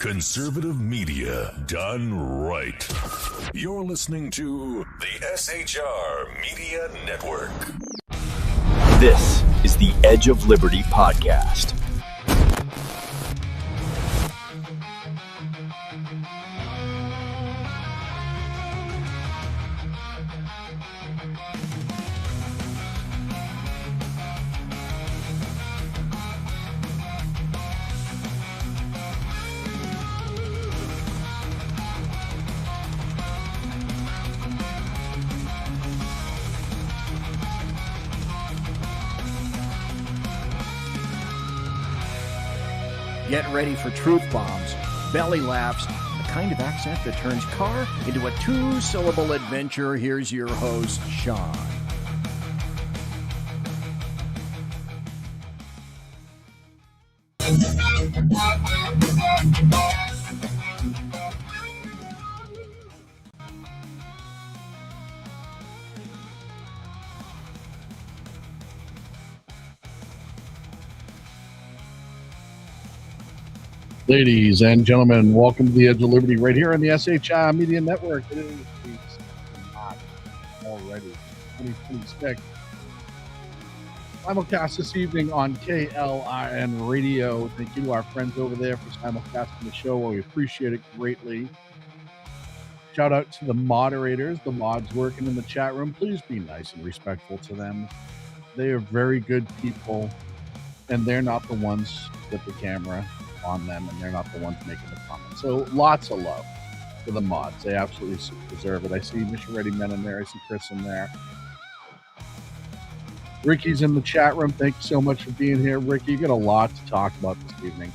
Conservative media done right. You're listening to the SHR Media Network. This is the Edge of Liberty podcast. Get ready for truth bombs, belly laughs, the kind of accent that turns car into a two-syllable adventure. Here's your host, Sean. Ladies and gentlemen, welcome to the Edge of Liberty right here on the SHI Media Network. It is not already 2026. Simulcast this evening on KLIN Radio. Thank you to our friends over there for simulcasting the show. We appreciate it greatly. Shout out to the moderators, the mods working in the chat room. Please be nice and respectful to them. They are very good people, and they're not the ones with the camera on them, and they're not the ones making the comments. So lots of love for the mods. They absolutely deserve it. I see Mr. Ready Men in there. I see Chris in there. Ricky's in the chat room. Thank you so much for being here, Ricky. You got a lot to talk about this evening.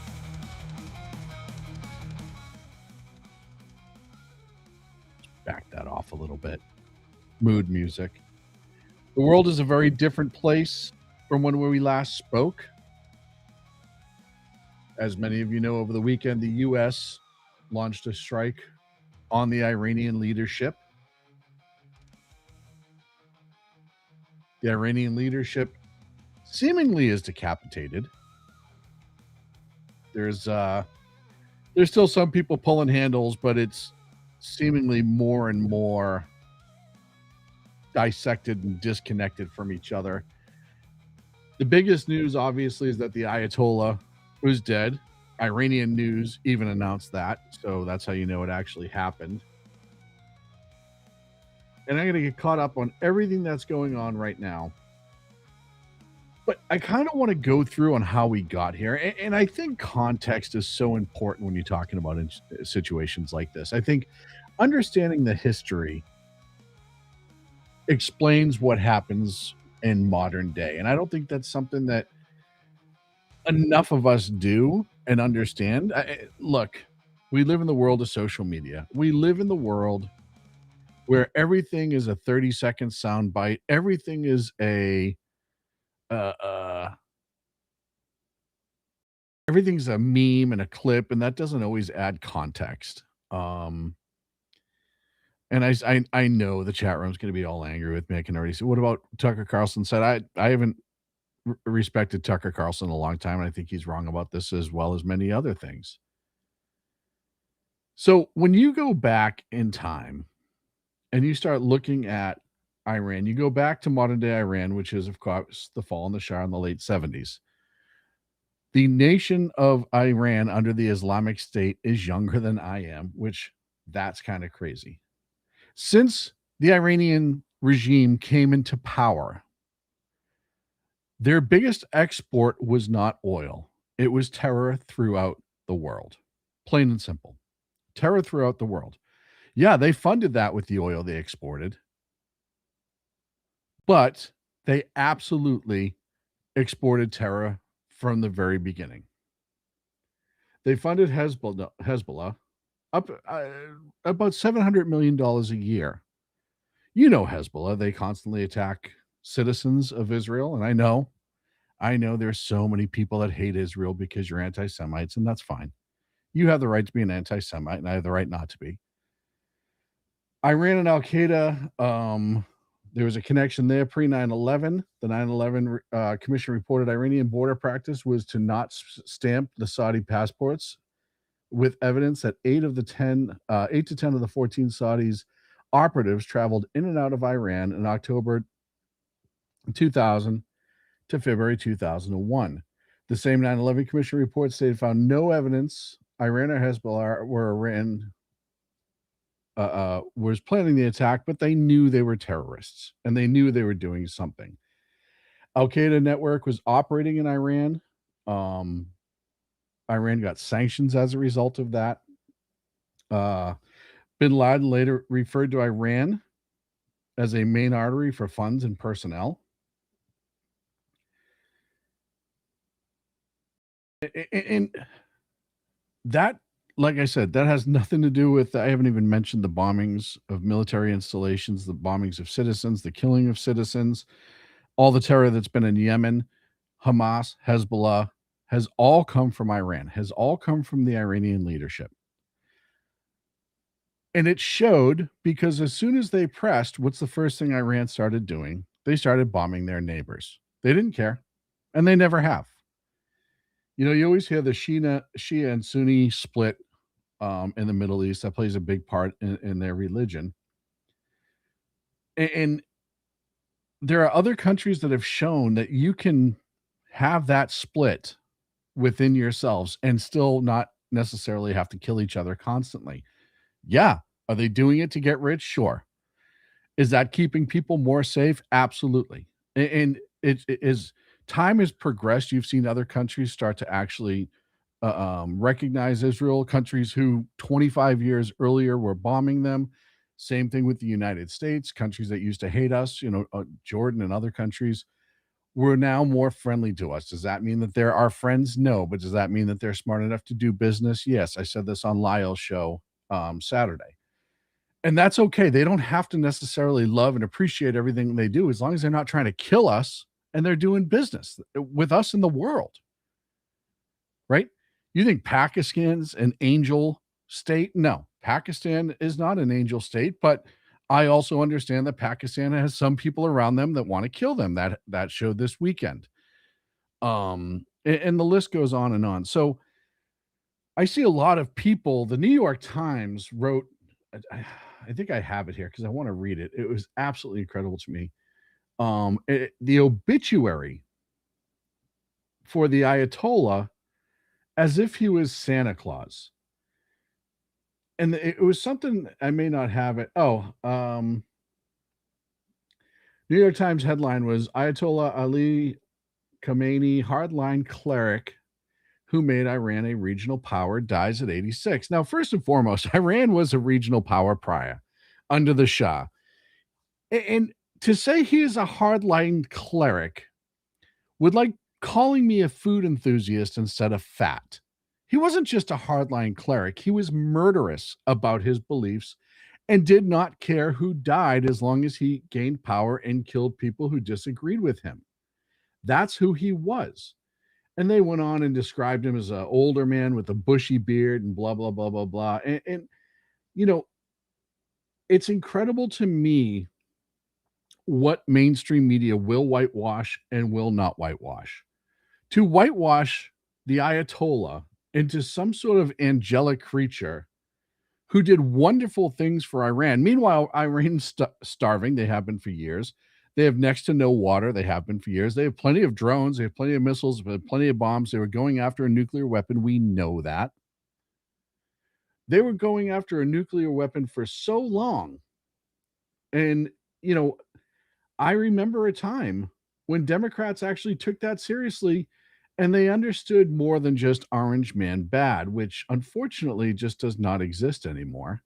Back that off a little bit. Mood music. The world is a very different place from when we last spoke. As many of you know, over the weekend, the U.S. launched a strike on the Iranian leadership. The Iranian leadership seemingly is decapitated. There's still some people pulling handles, but it's seemingly more and more dissected and disconnected from each other. The biggest news, obviously, is that the Ayatollah was dead. Iranian news even announced that, so that's how you know it actually happened. And I'm going to get caught up on everything that's going on right now. But I kind of want to go through on how we got here. And I think context is so important when you're talking about situations like this. I think understanding the history explains what happens in modern day. And I don't think that's something that enough of us do and understand. Look, we live in the world of social media. We live in the world where everything is a 30-second sound bite. Everything is everything's a meme and a clip, and that doesn't always add context. And I know the chat room's going to be all angry with me. I can already see. What about Tucker Carlson said? I haven't respected Tucker Carlson a long time, and I think he's wrong about this as well as many other things. So when you go back in time and you start looking at Iran, you go back to modern day Iran, which is, of course, the fall in the Shah in the late 70s. The nation of Iran under the Islamic State is younger than I am, which that's kind of crazy. Since the Iranian regime came into power, their biggest export was not oil. It was terror throughout the world. Plain and simple. Terror throughout the world. Yeah, they funded that with the oil they exported. But they absolutely exported terror from the very beginning. They funded Hezbollah up about $700 million a year. You know Hezbollah. They constantly attack citizens of Israel. And I know there's so many people that hate Israel because you're anti-Semites, and that's fine. You have the right to be an anti-Semite, and I have the right not to be. Iran and Al-Qaeda, there was a connection there pre 9/11. The 9/11 Commission reported Iranian border practice was to not stamp the Saudi passports with evidence that 8 to 10 of the 14 Saudis operatives traveled in and out of Iran in October 2000 to February 2001. The same 9/11 Commission report stated found no evidence Iran or Hezbollah was planning the attack, but they knew they were terrorists and they knew they were doing something. Al-Qaeda network was operating in Iran. Iran got sanctions as a result of that. Bin Laden later referred to Iran as a main artery for funds and personnel. And that, like I said, that has nothing to do with, I haven't even mentioned the bombings of military installations, the bombings of citizens, the killing of citizens, all the terror that's been in Yemen, Hamas, Hezbollah, has all come from Iran, has all come from the Iranian leadership. And it showed because as soon as they pressed, what's the first thing Iran started doing? They started bombing their neighbors. They didn't care, and they never have. You know, you always hear the Shia and Sunni split in the Middle East. That plays a big part in their religion. And there are other countries that have shown that you can have that split within yourselves and still not necessarily have to kill each other constantly. Yeah. Are they doing it to get rich? Sure. Is that keeping people more safe? Absolutely. And it is, time has progressed. You've seen other countries start to actually recognize Israel, countries who 25 years earlier were bombing them. Same thing with the United States, countries that used to hate us, Jordan and other countries were now more friendly to us. Does that mean that they're our friends? No. But does that mean that they're smart enough to do business? Yes. I said this on Lyle's show Saturday. And that's okay. They don't have to necessarily love and appreciate everything they do as long as they're not trying to kill us and they're doing business with us in the world. Right? You think Pakistan's an angel state? No, Pakistan is not an angel state, but I also understand that Pakistan has some people around them that want to kill them. That showed this weekend. And the list goes on and on. So I see a lot of people. The New York Times wrote, I think I have it here because I want to read it. It was absolutely incredible to me. The obituary for the Ayatollah as if he was Santa Claus. And it was something, I may not have it. New York Times headline was Ayatollah Ali Khamenei, hardline cleric who made Iran a regional power, dies at 86. Now, first and foremost, Iran was a regional power prior under the Shah. And to say he is a hardline cleric would like calling me a food enthusiast instead of fat. He wasn't just a hardline cleric. He was murderous about his beliefs and did not care who died as long as he gained power and killed people who disagreed with him. That's who he was. And they went on and described him as an older man with a bushy beard and blah, blah, blah, blah, blah. And it's incredible to me what mainstream media will whitewash and will not whitewash. To whitewash the Ayatollah into some sort of angelic creature who did wonderful things for Iran. Meanwhile, Iran's starving. They have been for years. They have next to no water. They have been for years. They have plenty of drones. They have plenty of missiles. They have plenty of bombs. They were going after a nuclear weapon. We know that. They were going after a nuclear weapon for so long. And, I remember a time when Democrats actually took that seriously and they understood more than just orange man bad, which unfortunately just does not exist anymore.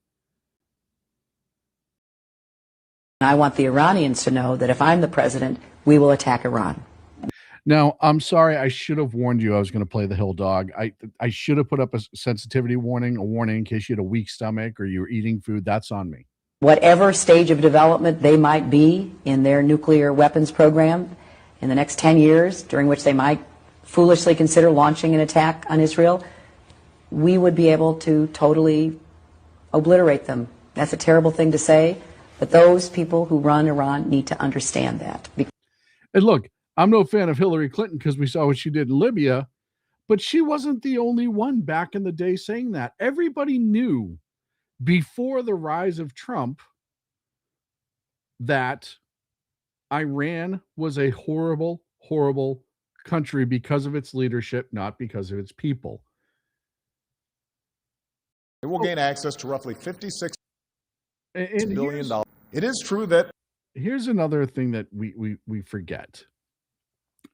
I want the Iranians to know that if I'm the president, we will attack Iran. Now, I'm sorry. I should have warned you I was going to play the hill dog. I should have put up a sensitivity warning, a warning in case you had a weak stomach or you were eating food. That's on me. Whatever stage of development they might be in their nuclear weapons program in the next 10 years, during which they might foolishly consider launching an attack on Israel, we would be able to totally obliterate them. That's a terrible thing to say, but those people who run Iran need to understand that. And look, I'm no fan of Hillary Clinton because we saw what she did in Libya, But she wasn't the only one back in the day saying that. Everybody knew before the rise of Trump that Iran was a horrible, horrible country because of its leadership, not because of its people. It will gain access to roughly $56 billion. It is true that... Here's another thing that we forget.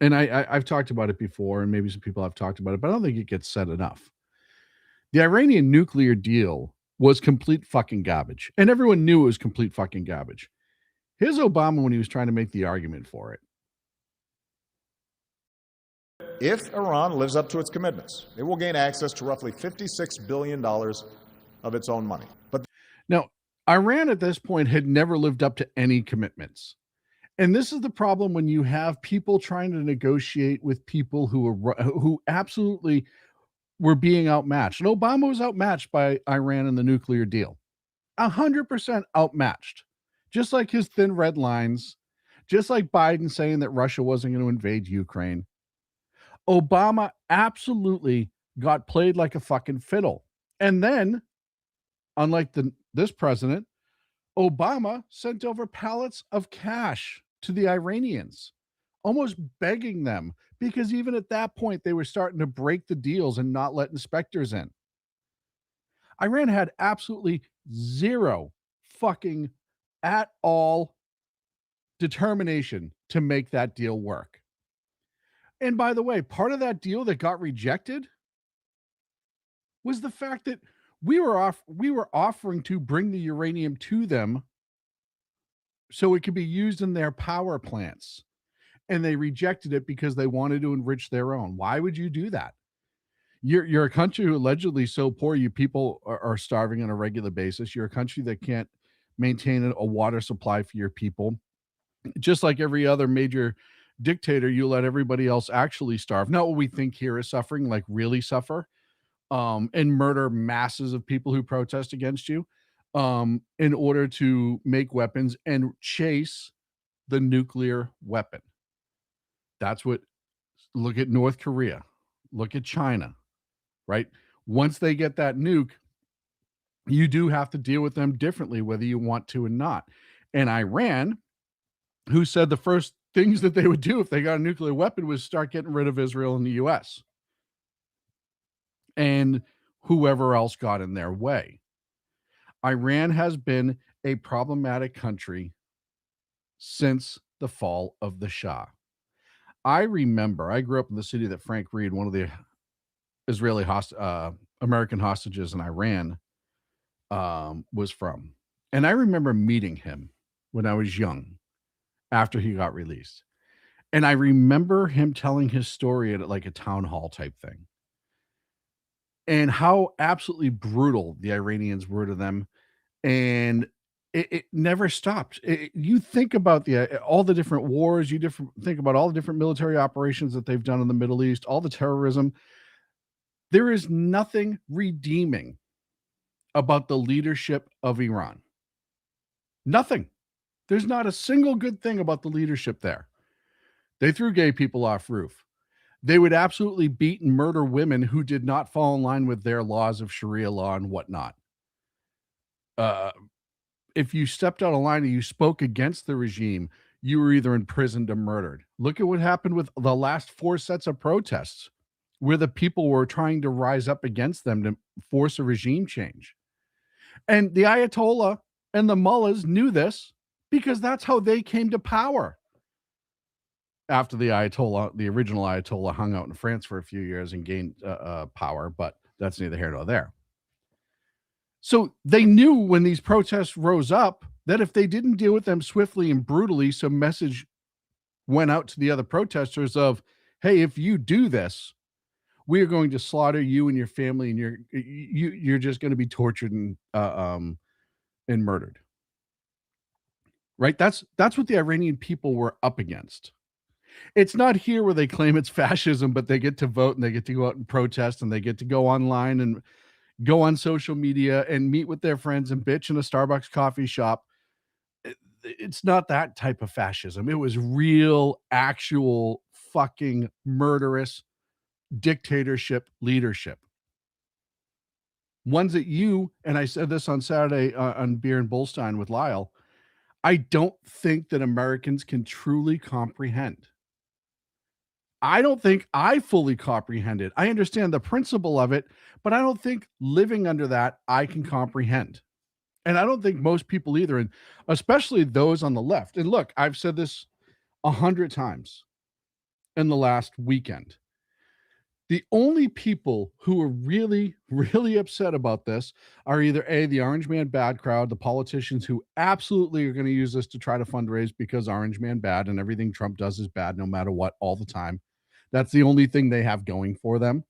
And I've talked about it before, and maybe some people have talked about it, but I don't think it gets said enough. The Iranian nuclear deal was complete fucking garbage. And everyone knew it was complete fucking garbage. Here's Obama when he was trying to make the argument for it. If Iran lives up to its commitments, it will gain access to roughly $56 billion of its own money. But now, Iran at this point had never lived up to any commitments. And this is the problem when you have people trying to negotiate with people who absolutely were being outmatched. And Obama was outmatched by Iran in the nuclear deal. 100% outmatched. Just like his thin red lines, just like Biden saying that Russia wasn't going to invade Ukraine. Obama absolutely got played like a fucking fiddle. And then, unlike this president, Obama sent over pallets of cash to the Iranians, almost begging them, because even at that point, they were starting to break the deals and not let inspectors in. Iran had absolutely zero fucking at all determination to make that deal work. And by the way, part of that deal that got rejected was the fact that we were offering to bring the uranium to them so it could be used in their power plants. And they rejected it because they wanted to enrich their own. Why would you do that? You're a country who allegedly so poor you people are starving on a regular basis. You're a country that can't maintain a water supply for your people. Just like every other major dictator, you let everybody else actually starve. Not what we think here is suffering, like really suffer, and murder masses of people who protest against you, in order to make weapons and chase the nuclear weapon. That's what, look at North Korea, look at China, right? Once they get that nuke, you do have to deal with them differently, whether you want to or not. And Iran, who said the first things that they would do if they got a nuclear weapon was start getting rid of Israel and the US and whoever else got in their way. Iran has been a problematic country since the fall of the Shah. I remember, I grew up in the city that Frank Reed, one of the Israeli American hostages in Iran, was from. And I remember meeting him when I was young, after he got released. And I remember him telling his story at like a town hall type thing. And how absolutely brutal the Iranians were to them. And it never stopped. You think about all the different wars, think about all the different military operations that they've done in the Middle East, all the terrorism. There is nothing redeeming about the leadership of Iran. Nothing. There's not a single good thing about the leadership there. They threw gay people off roof. They would absolutely beat and murder women who did not fall in line with their laws of Sharia law and whatnot. If you stepped out of line and you spoke against the regime, you were either imprisoned or murdered. Look at what happened with the last 4 sets of protests, where the people were trying to rise up against them to force a regime change. And the Ayatollah and the mullahs knew this because that's how they came to power. After the original Ayatollah hung out in France for a few years and gained power, but that's neither here nor there. So they knew when these protests rose up that if they didn't deal with them swiftly and brutally, some message went out to the other protesters of, hey, if you do this, we are going to slaughter you and your family, and you're just going to be tortured and murdered. Right? That's what the Iranian people were up against. It's not here where they claim it's fascism, but they get to vote and they get to go out and protest and they get to go online and go on social media and meet with their friends and bitch in a Starbucks coffee shop. It's not that type of fascism. It was real, actual fucking murderous dictatorship leadership. Ones that you, and I said this on Saturday on Beer and Bullstein with Lyle, I don't think that Americans can truly comprehend. I don't think I fully comprehend it. I understand the principle of it, but I don't think living under that I can comprehend. And I don't think most people either, and especially those on the left. And look, I've said this 100 times in the last weekend. The only people who are really, really upset about this are either A, the Orange Man bad crowd, the politicians who absolutely are going to use this to try to fundraise because Orange Man bad and everything Trump does is bad no matter what all the time. That's the only thing they have going for them.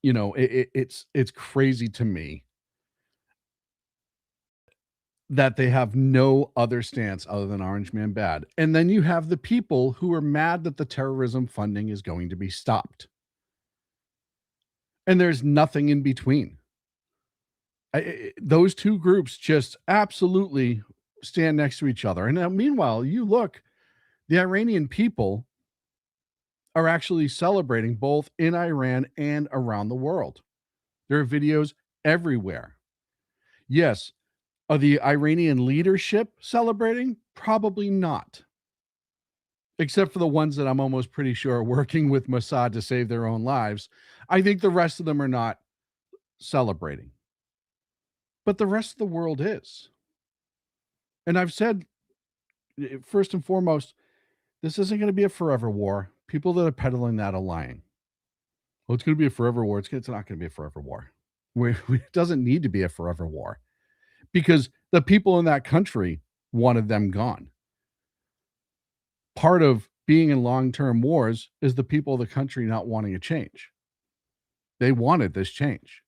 It's crazy to me that they have no other stance other than Orange Man bad. And then you have the people who are mad that the terrorism funding is going to be stopped. And there's nothing in between. Those two groups just absolutely stand next to each other. And now, meanwhile, you look, the Iranian people are actually celebrating both in Iran and around the world. There are videos everywhere. Yes, are the Iranian leadership celebrating? Probably not. Except for the ones that I'm almost pretty sure are working with Mossad to save their own lives. I think the rest of them are not celebrating. But the rest of the world is. And I've said, first and foremost, this isn't going to be a forever war. People that are peddling that are lying. Well, it's going to be a forever war. It's not going to be a forever war. It doesn't need to be a forever war. Because the people in that country wanted them gone. Part of being in long-term wars is the people of the country not wanting a change. They wanted this change.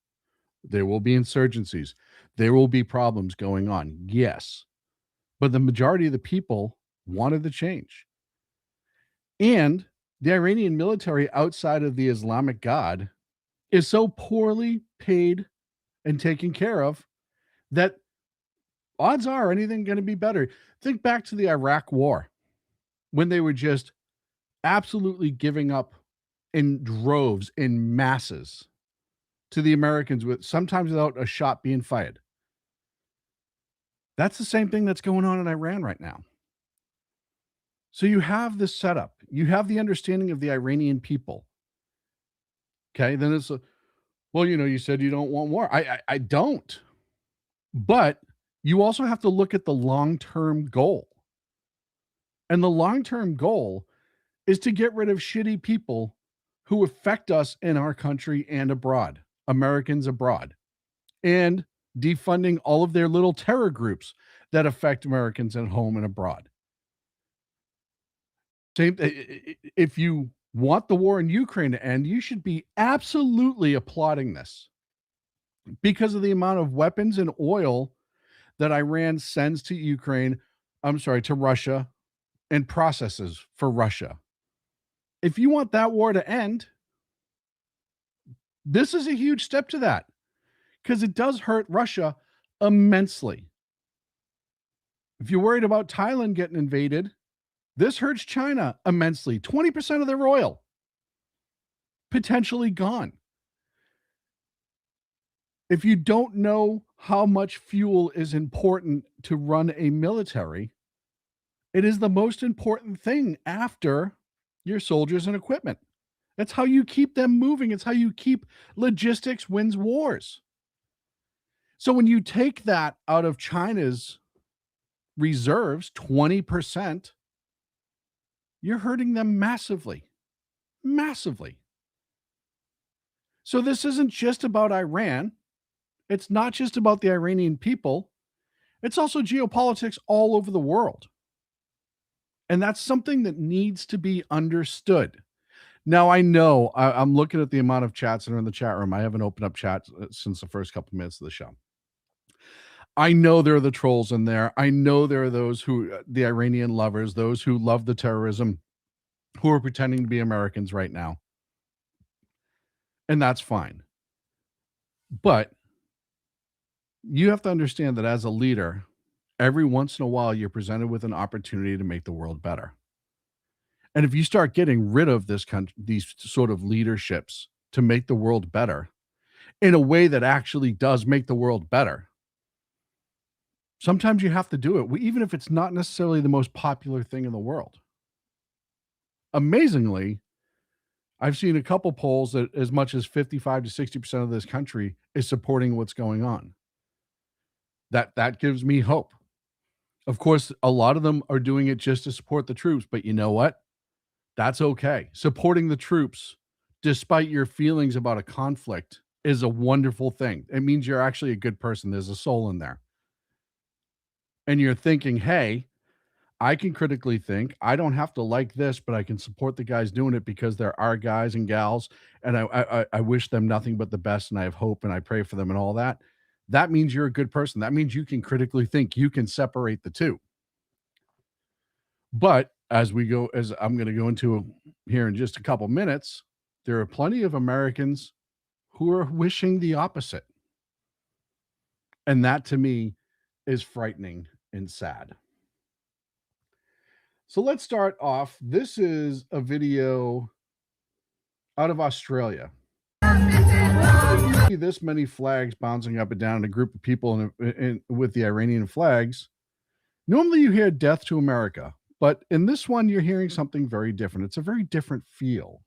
There will be insurgencies. There will be problems going on. Yes. But the majority of the people wanted the change. And the Iranian military outside of the Islamic God is so poorly paid and taken care of that odds are anything going to be better. Think back to the Iraq War when they were just absolutely giving up in droves, in masses to the Americans, with sometimes without a shot being fired. That's the same thing that's going on in Iran right now. So you have this setup. You have the understanding of the Iranian people. Okay, then it's you said you don't want war. I don't. But you also have to look at the long-term goal. And the long-term goal is to get rid of shitty people who affect us in our country and abroad, Americans abroad, and defunding all of their little terror groups that affect Americans at home and abroad. If you want the war in Ukraine to end, you should be absolutely applauding this because of the amount of weapons and oil that Iran sends to Russia, and processes for Russia. If you want that war to end, this is a huge step to that because it does hurt Russia immensely. If you're worried about Thailand getting invaded, this hurts China immensely. 20% of their oil potentially gone. If you don't know how much fuel is important to run a military, it is the most important thing after your soldiers and equipment. That's how you keep them moving. It's how you keep logistics wins wars. So when you take that out of China's reserves, 20%, you're hurting them massively. Massively. So this isn't just about Iran. It's not just about the Iranian people. It's also geopolitics all over the world. And that's something that needs to be understood. Now, I know I'm looking at the amount of chats that are in the chat room. I haven't opened up chat since the first couple minutes of the show. I know there are the trolls in there. I know there are those the Iranian lovers, those who love the terrorism, who are pretending to be Americans right now. And that's fine. But you have to understand that as a leader, every once in a while, you're presented with an opportunity to make the world better. And if you start getting rid of this country, these sort of leaderships to make the world better in a way that actually does make the world better, sometimes you have to do it, even if it's not necessarily the most popular thing in the world. Amazingly, I've seen a couple polls that as much as 55 to 60% of this country is supporting what's going on. That gives me hope. Of course, a lot of them are doing it just to support the troops, but you know what? That's okay. Supporting the troops, despite your feelings about a conflict, is a wonderful thing. It means you're actually a good person. There's a soul in there. And you're thinking, hey, I can critically think. I don't have to like this, but I can support the guys doing it because they're our guys and gals, and I wish them nothing but the best, and I have hope, and I pray for them and all that. That means you're a good person. That means you can critically think. You can separate the two. But as I'm going to go into here in just a couple minutes, there are plenty of Americans who are wishing the opposite. And that to me is frightening and sad. So let's start off. This is a video out of Australia. This many flags bouncing up and down, a group of people with the Iranian flags. Normally you hear death to America, but in this one you're hearing something very different. It's a very different feel.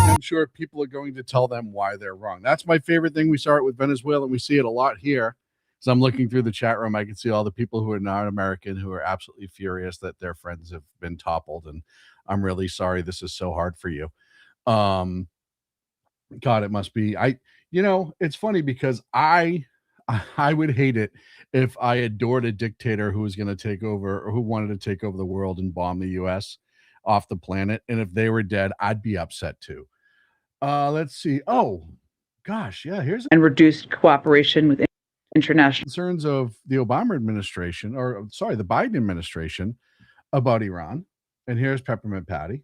I'm sure people are going to tell them why they're wrong. That's my favorite thing. We saw it with Venezuela, and we see it a lot here. So I'm looking through the chat room. I can see all the people who are not American who are absolutely furious that their friends have been toppled. And I'm really sorry. This is so hard for you. God, it must be. It's funny because I would hate it if I adored a dictator who was going to take over or who wanted to take over the world and bomb the US off the planet. And if they were dead, I'd be upset too. Let's see. Oh, gosh. Yeah, here's and reduced cooperation with international concerns of the Obama administration, the Biden administration about Iran. And here's Peppermint Patty.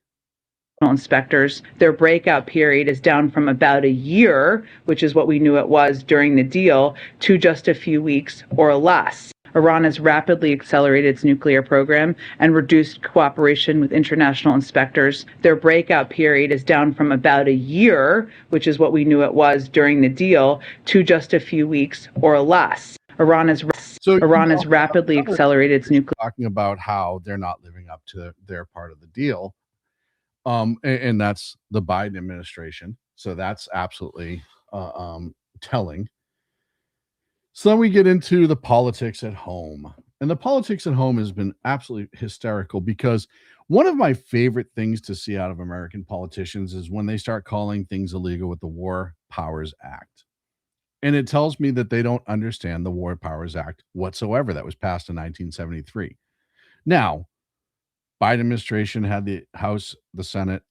Inspectors. Their breakout period is down from about a year, which is what we knew it was during the deal, to just a few weeks or less. Iran has rapidly accelerated its nuclear program and reduced cooperation with international inspectors. Their breakout period is down from about a year, which is what we knew it was during the deal, to just a few weeks or less. Iran has rapidly accelerated its nuclear. Talking about how they're not living up to their part of the deal. And that's the Biden administration. So that's absolutely telling. So then we get into the politics at home. And the politics at home has been absolutely hysterical because one of my favorite things to see out of American politicians is when they start calling things illegal with the War Powers Act. And it tells me that they don't understand the War Powers Act whatsoever that was passed in 1973. Now, Biden administration had the House, the Senate,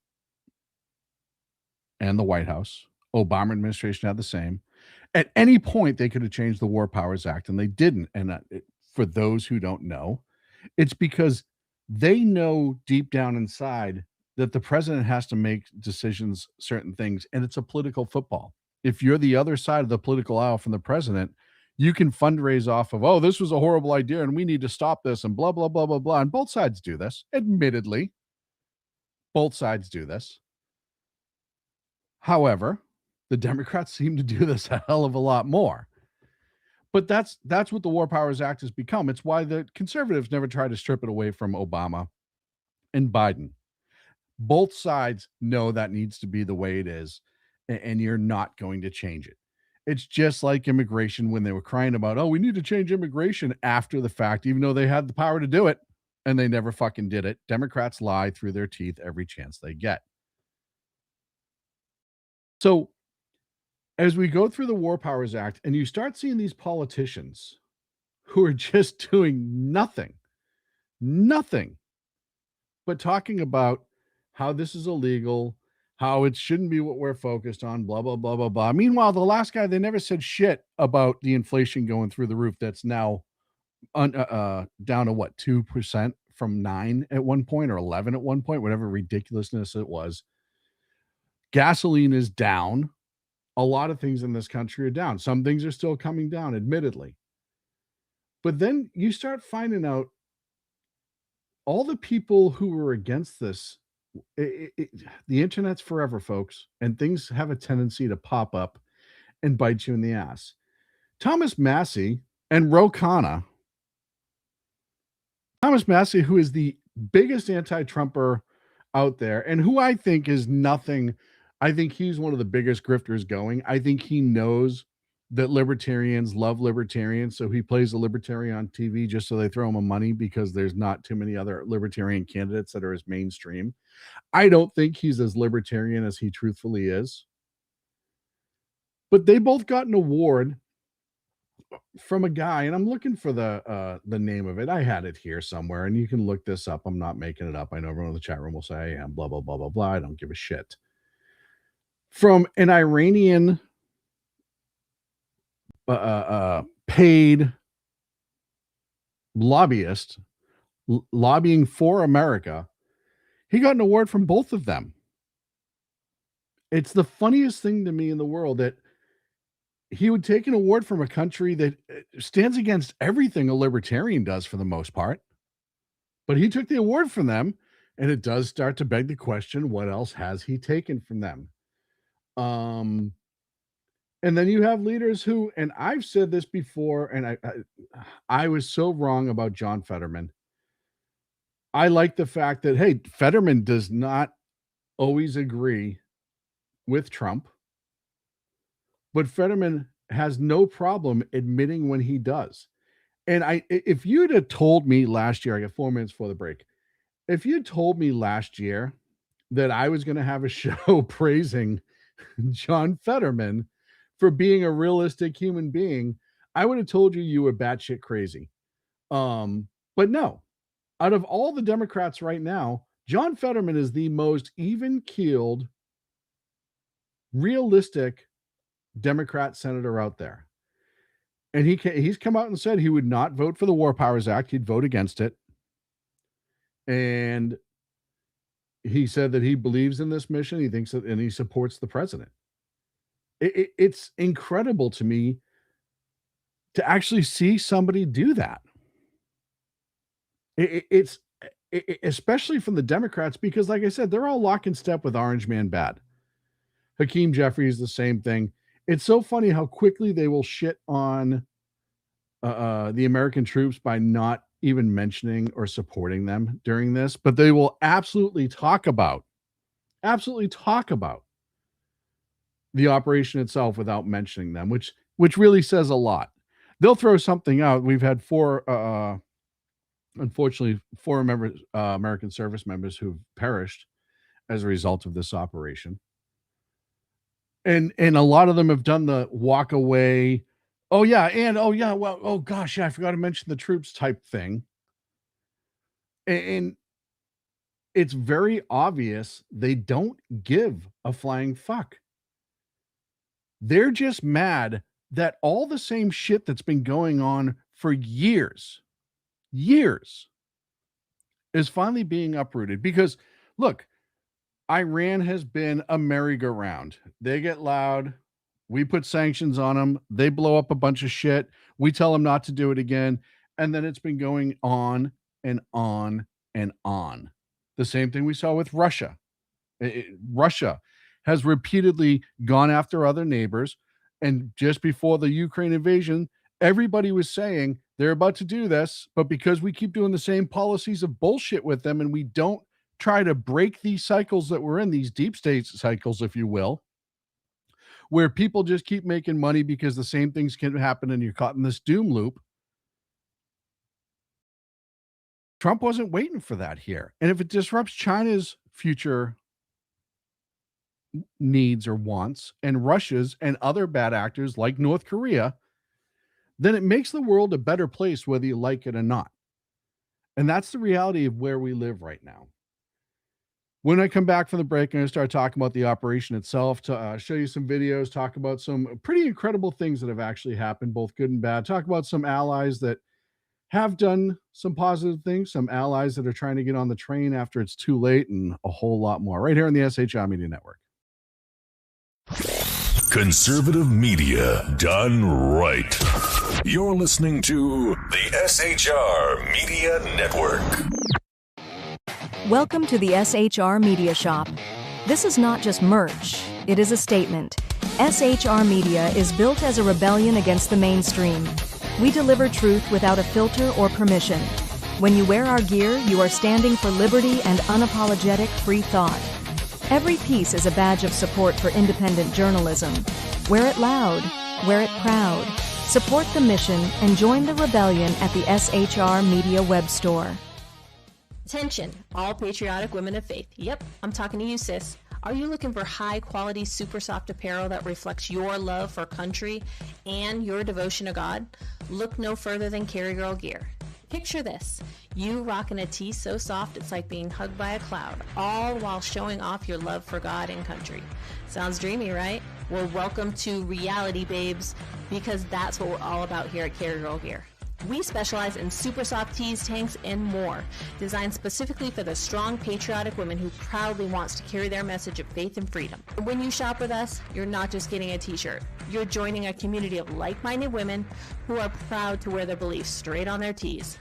and the White House. Obama administration had the same. At any point, they could have changed the War Powers Act, and they didn't. And for those who don't know, it's because they know deep down inside that the president has to make decisions, certain things, and it's a political football. If you're the other side of the political aisle from the president, you can fundraise off of, oh, this was a horrible idea and we need to stop this and blah, blah, blah, blah, blah. And both sides do this. Admittedly, both sides do this. However, the Democrats seem to do this a hell of a lot more. But that's what the War Powers Act has become. It's why the conservatives never tried to strip it away from Obama and Biden. Both sides know that needs to be the way it is, and you're not going to change it. It's just like immigration when they were crying about, oh, we need to change immigration after the fact, even though they had the power to do it, and they never fucking did it. Democrats lie through their teeth every chance they get. So as we go through the War Powers Act and you start seeing these politicians who are just doing nothing but talking about how this is illegal, how it shouldn't be what we're focused on, blah, blah, blah, blah, blah. Meanwhile, the last guy, they never said shit about the inflation going through the roof. That's now down to what, 2% from 9 at one point, or 11 at one point, whatever ridiculousness it was. Gasoline is down. A lot of things in this country are down. Some things are still coming down, admittedly. But then you start finding all the people who were against this. The internet's forever, folks, and things have a tendency to pop up and bite you in the ass. Thomas Massie and Ro Khanna. Thomas Massie, who is the biggest anti-Trumper out there, and who I think is nothing. I think he's one of the biggest grifters going. I think he knows that libertarians love libertarians, so he plays a libertarian on TV just so they throw him money, because there's not too many other libertarian candidates that are as mainstream. I don't think he's as libertarian as he truthfully is. But they both got an award from a guy, and I'm looking for the name of it. I had it here somewhere, and you can look this up. I'm not making it up. I know everyone in the chat room will say I am, blah, blah, blah, blah, blah. I don't give a shit. From an Iranian paid lobbyist lobbying for America. He got an award from both of them. It's the funniest thing to me in the world that he would take an award from a country that stands against everything a libertarian does for the most part. But he took the award from them, and it does start to beg the question, what else has he taken from them? And then you have leaders who, and I've said this before, and I was so wrong about John Fetterman. I like the fact that, hey, Fetterman does not always agree with Trump, but Fetterman has no problem admitting when he does. And if you'd have told me last year, I got 4 minutes before the break. If you told me last year that I was going to have a show praising John Fetterman for being a realistic human being, I would have told you were batshit crazy. But no, out of all the Democrats right now, John Fetterman is the most even-keeled, realistic Democrat senator out there. And he's come out and said he would not vote for the War Powers Act. He'd vote against it. And he said that he believes in this mission. He thinks that, and he supports the president. It's incredible to me to actually see somebody do that. It's especially from the Democrats, because like I said, they're all lock in step with Orange Man Bad. Hakeem Jeffries, the same thing. It's so funny how quickly they will shit on the American troops by not even mentioning or supporting them during this, but they will absolutely talk about the operation itself without mentioning them, which really says a lot. They'll throw something out. We've had unfortunately, four American service members who've perished as a result of this operation. And a lot of them have done the walk away. Oh yeah. And well, oh gosh, yeah, I forgot to mention the troops type thing. And it's very obvious they don't give a flying fuck. They're just mad that all the same shit that's been going on for years is finally being uprooted. Because look, Iran has been a merry-go-round. They get loud. We put sanctions on them. They blow up a bunch of shit. We tell them not to do it again. And then it's been going on and on and on. The same thing we saw with Russia. Russia has repeatedly gone after other neighbors. And just before the Ukraine invasion, everybody was saying they're about to do this, but because we keep doing the same policies of bullshit with them and we don't try to break these cycles that we're in, these deep state cycles, if you will, where people just keep making money because the same things can happen and you're caught in this doom loop. Trump wasn't waiting for that here. And if it disrupts China's future needs or wants and Russia's and other bad actors like North Korea, then it makes the world a better place, whether you like it or not. And that's the reality of where we live right now. When I come back from the break, I'm going to start talking about the operation itself, to show you some videos, talk about some pretty incredible things that have actually happened, both good and bad. Talk about some allies that have done some positive things, some allies that are trying to get on the train after it's too late, and a whole lot more right here on the SHR Media Network. Conservative media done right. You're listening to the SHR Media Network. Welcome to the SHR Media Shop. This is not just merch, it is a statement. SHR Media is built as a rebellion against the mainstream. We deliver truth without a filter or permission. When you wear our gear, you are standing for liberty and unapologetic free thought. Every piece is a badge of support for independent journalism. Wear it loud, wear it proud. Support the mission and join the rebellion at the SHR Media web store. Attention, all patriotic women of faith. Yep, I'm talking to you, sis. Are you looking for high-quality, super soft apparel that reflects your love for country and your devotion to God? Look no further than Carry Girl Gear. Picture this. You rocking a tee so soft it's like being hugged by a cloud, all while showing off your love for God and country. Sounds dreamy, right? Well, welcome to reality, babes, because that's what we're all about here at Carry Girl Gear. We specialize in super soft tees, tanks, and more, designed specifically for the strong, patriotic woman who proudly wants to carry their message of faith and freedom. When you shop with us, you're not just getting a t-shirt. You're joining a community of like-minded women who are proud to wear their beliefs straight on their tees.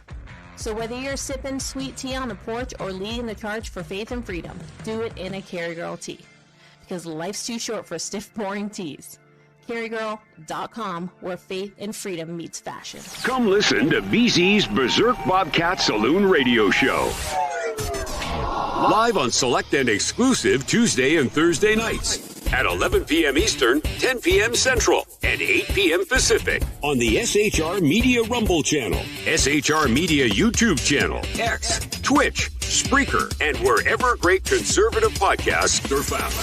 So whether you're sipping sweet tea on the porch or leading the charge for faith and freedom, do it in a Carry Girl tee. Because life's too short for stiff, boring tees. CarryGirl.com, where faith and freedom meets fashion. Come listen to BZ's Berserk Bobcat Saloon Radio Show. Live on select and exclusive Tuesday and Thursday nights at 11 p.m. Eastern, 10 p.m. Central, and 8 p.m. Pacific on the SHR Media Rumble channel, SHR Media YouTube channel, X, Twitch, Spreaker, and wherever great conservative podcasts are found.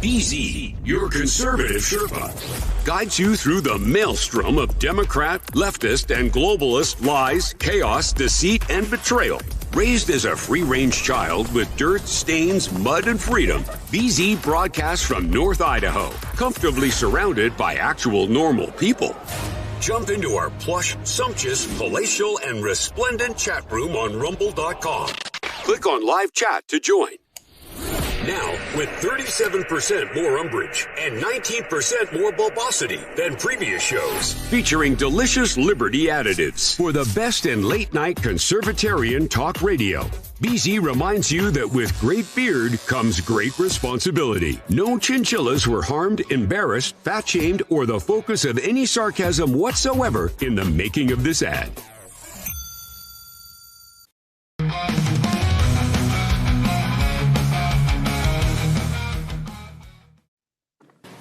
BZ, your conservative Sherpa, guides you through the maelstrom of Democrat, leftist, and globalist lies, chaos, deceit, and betrayal. Raised as a free-range child with dirt, stains, mud, and freedom, BZ broadcasts from North Idaho, comfortably surrounded by actual normal people. Jump into our plush, sumptuous, palatial, and resplendent chat room on rumble.com. Click on live chat to join. Now, with 37% more umbrage and 19% more bulbosity than previous shows, featuring delicious Liberty additives for the best in late-night conservatarian talk radio. BZ reminds you that with great beard comes great responsibility. No chinchillas were harmed, embarrassed, fat-shamed, or the focus of any sarcasm whatsoever in the making of this ad.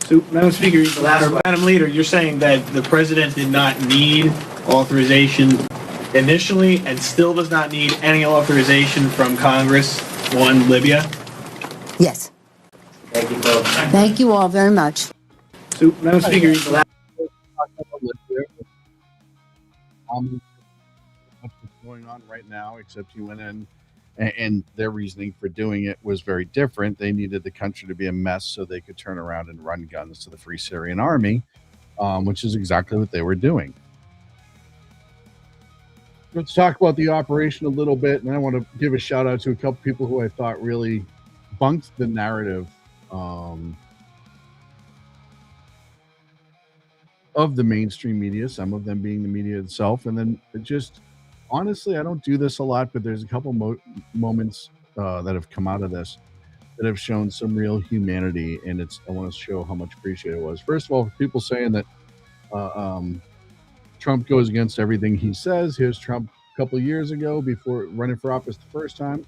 So, Madam Speaker, Madam Leader, you're saying that the President did not need authorization initially and still does not need any authorization from Congress on Libya? Yes. Thank you both. Thank you all very much. So, Madam Speaker, what's going on right now, except he went in and their reasoning for doing it was very different. They needed the country to be a mess so they could turn around and run guns to the Free Syrian Army, which is exactly what they were doing. Let's talk about the operation a little bit, and I want to give a shout out to a couple people who I thought really bunked the narrative of the mainstream media, some of them being the media itself, and then just honestly, I don't do this a lot, but there's a couple moments that have come out of this that have shown some real humanity, and I want to show how much appreciated it was. First of all, people saying that Trump goes against everything he says. Here's Trump a couple of years ago before running for office the first time.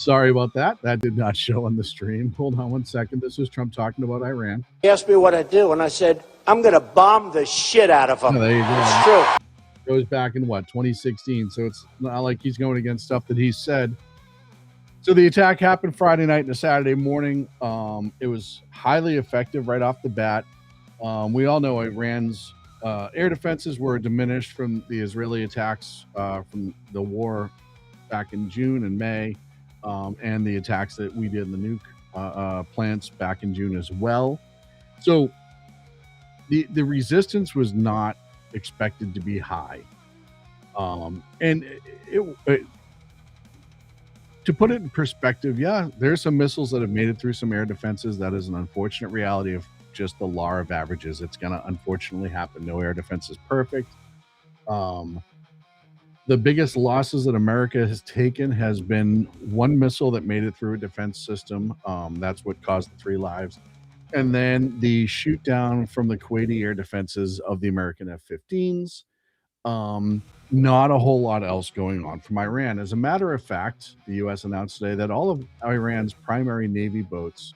Sorry about that. That did not show on the stream. Hold on one second. This is Trump talking about Iran. He asked me what I do, and I said, I'm going to bomb the shit out of them. Oh, there you go. It's true. Goes back in 2016. So it's not like he's going against stuff that he said. So the attack happened Friday night and a Saturday morning. It was highly effective right off the bat. We all know Iran's air defenses were diminished from the Israeli attacks from the war back in June and May, and the attacks that we did in the nuke plants back in June as well. So the resistance was not expected to be high. And to put it in perspective, yeah, there's some missiles that have made it through some air defenses. That is an unfortunate reality of just the law of averages. It's going to unfortunately happen. No air defense is perfect. The biggest losses that America has taken has been one missile that made it through a defense system. That's what caused the 3 lives. And then the shoot down from the Kuwaiti air defenses of the American F-15s. Not a whole lot else going on from Iran. As a matter of fact, the U.S. announced today that all of Iran's primary Navy boats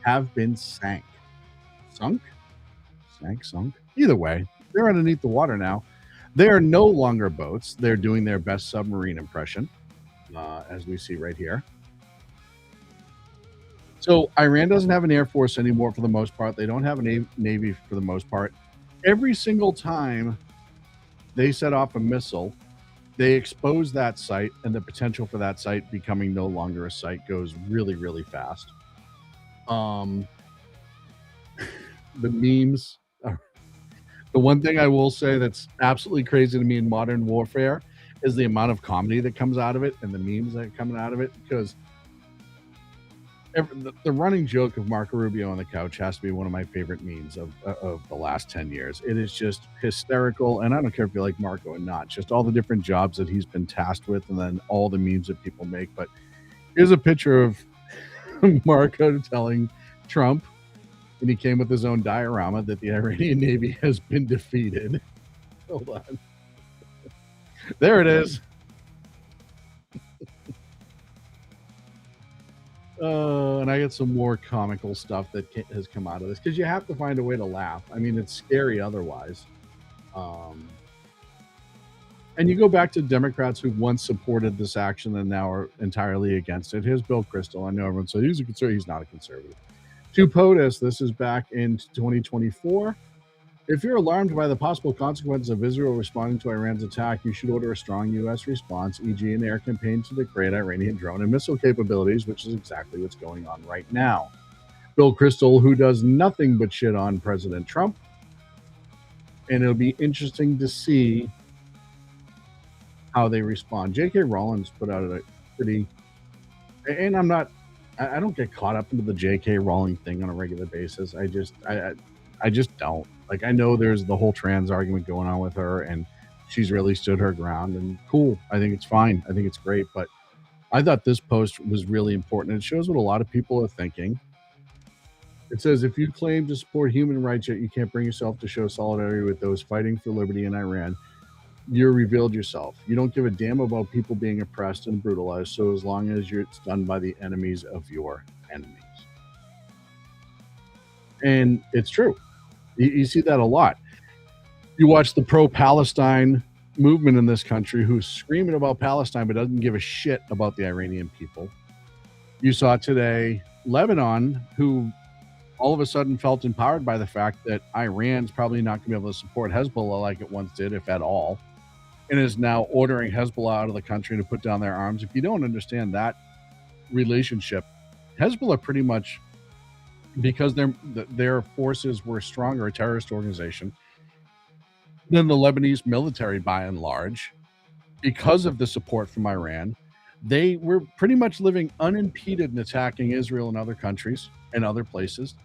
have been sunk. Either way, they're underneath the water now. They are no longer boats. They're doing their best submarine impression, as we see right here. So Iran doesn't have an air force anymore for the most part. They don't have a navy for the most part. Every single time they set off a missile, they expose that site, and the potential for that site becoming no longer a site goes really, really fast. The memes. The one thing I will say that's absolutely crazy to me in modern warfare is the amount of comedy that comes out of it and the memes that are coming out of it, because the running joke of Marco Rubio on the couch has to be one of my favorite memes of the last 10 years. It is just hysterical, and I don't care if you like Marco or not, just all the different jobs that he's been tasked with, and then all the memes that people make. But here's a picture of Marco telling Trump, and he came with his own diorama, that the Iranian Navy has been defeated. Hold on. There it is. And I get some more comical stuff that has come out of this, because you have to find a way to laugh. I mean, it's scary otherwise. And you go back to Democrats who once supported this action and now are entirely against it. Here's Bill Kristol. I know everyone says he's a conservative. He's not a conservative. To POTUS, this is back in 2024. If you're alarmed by the possible consequences of Israel responding to Iran's attack, you should order a strong U.S. response, e.g. an air campaign to degrade Iranian drone and missile capabilities, which is exactly what's going on right now. Bill Kristol, who does nothing but shit on President Trump. And it'll be interesting to see how they respond. J.K. Rowling put out a pretty... And I don't get caught up into the J.K. Rowling thing on a regular basis. I just don't. Like, I know there's the whole trans argument going on with her, and she's really stood her ground, and cool. I think it's fine. I think it's great. But I thought this post was really important. It shows what a lot of people are thinking. It says, if you claim to support human rights, yet you can't bring yourself to show solidarity with those fighting for liberty in Iran, you're revealed yourself. You don't give a damn about people being oppressed and brutalized, so as long as it's done by the enemies of your enemies. And it's true. You see that a lot. You watch the pro-Palestine movement in this country who's screaming about Palestine but doesn't give a shit about the Iranian people. You saw today Lebanon, who all of a sudden felt empowered by the fact that Iran's probably not going to be able to support Hezbollah like it once did, if at all, and is now ordering Hezbollah out of the country to put down their arms. If you don't understand that relationship, Hezbollah pretty much, because their forces were stronger, a terrorist organization than the Lebanese military by and large, because of the support from Iran, they were pretty much living unimpeded and attacking Israel and other countries and other places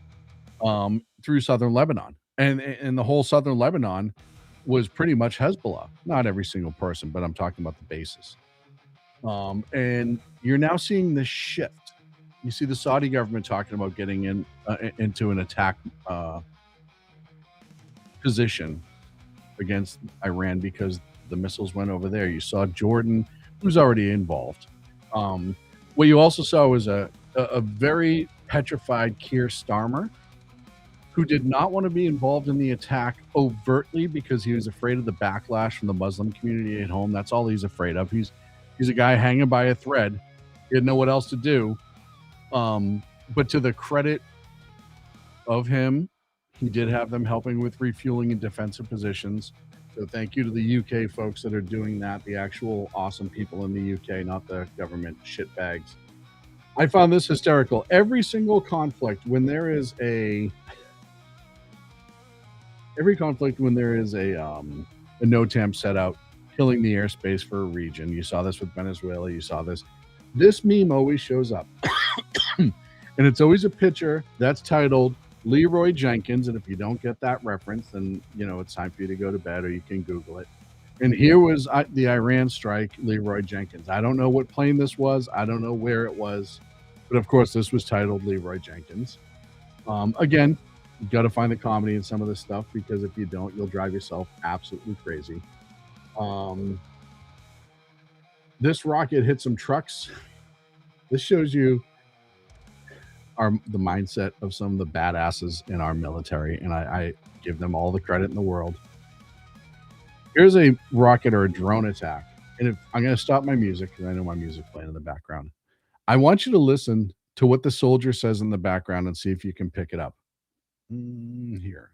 through southern Lebanon. And the whole southern Lebanon was pretty much Hezbollah. Not every single person, but I'm talking about the bases. And you're now seeing this shift. You see the Saudi government talking about getting into an attack position against Iran because the missiles went over there. You saw Jordan, who's already involved. What you also saw was a very petrified Keir Starmer who did not want to be involved in the attack overtly because he was afraid of the backlash from the Muslim community at home. That's all he's afraid of. He's a guy hanging by a thread. He didn't know what else to do. But to the credit of him, he did have them helping with refueling and defensive positions. So thank you to the UK folks that are doing that, the actual awesome people in the UK, not the government shitbags. I found this hysterical. Every single conflict, when there is a NOTAM set out killing the airspace for a region, you saw this with Venezuela, you saw this meme always shows up. And it's always a picture that's titled Leroy Jenkins, and if you don't get that reference, then it's time for you to go to bed, or you can Google it. And here was the Iran strike, Leroy Jenkins. I don't know what plane this was. I don't know where it was, but of course this was titled Leroy Jenkins. Again, you got to find the comedy in some of this stuff, because if you don't, you'll drive yourself absolutely crazy. This rocket hit some trucks. This shows you the mindset of some of the badasses in our military, and I give them all the credit in the world. Here's a rocket or a drone attack, and if I'm going to stop my music, because I know my music playing in the background, I want you to listen to what the soldier says in the background and see if you can pick it up. Here.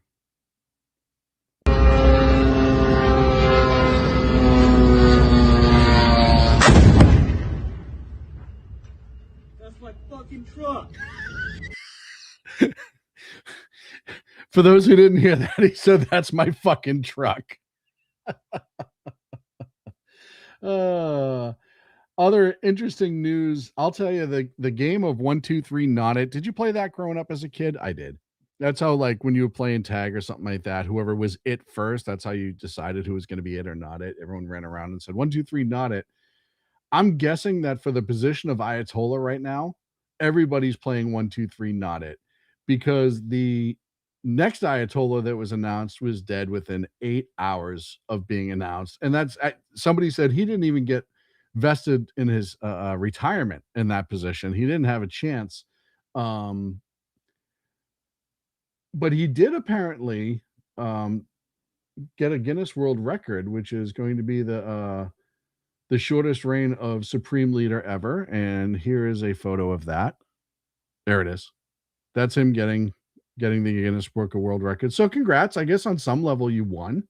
That's my fucking truck. For those who didn't hear that, he said, "That's my fucking truck." Other interesting news. I'll tell you, the game of 1, 2, 3, Not It. Did you play that growing up as a kid? I did. That's how, like, when you were playing tag or something like that, whoever was it first, that's how you decided who was going to be it or not it. Everyone ran around and said 1, 2, 3, Not It. I'm guessing that for the position of Ayatollah right now, everybody's playing 1, 2, 3, Not It, because the next Ayatollah that was announced was dead within 8 hours of being announced. And that's, somebody said he didn't even get vested in his retirement in that position. He didn't have a chance. But he did apparently get a Guinness World Record, which is going to be the shortest reign of supreme leader ever. And here is a photo of that. There it is. That's him getting the Guinness Book of World Records. So congrats. I guess on some level you won.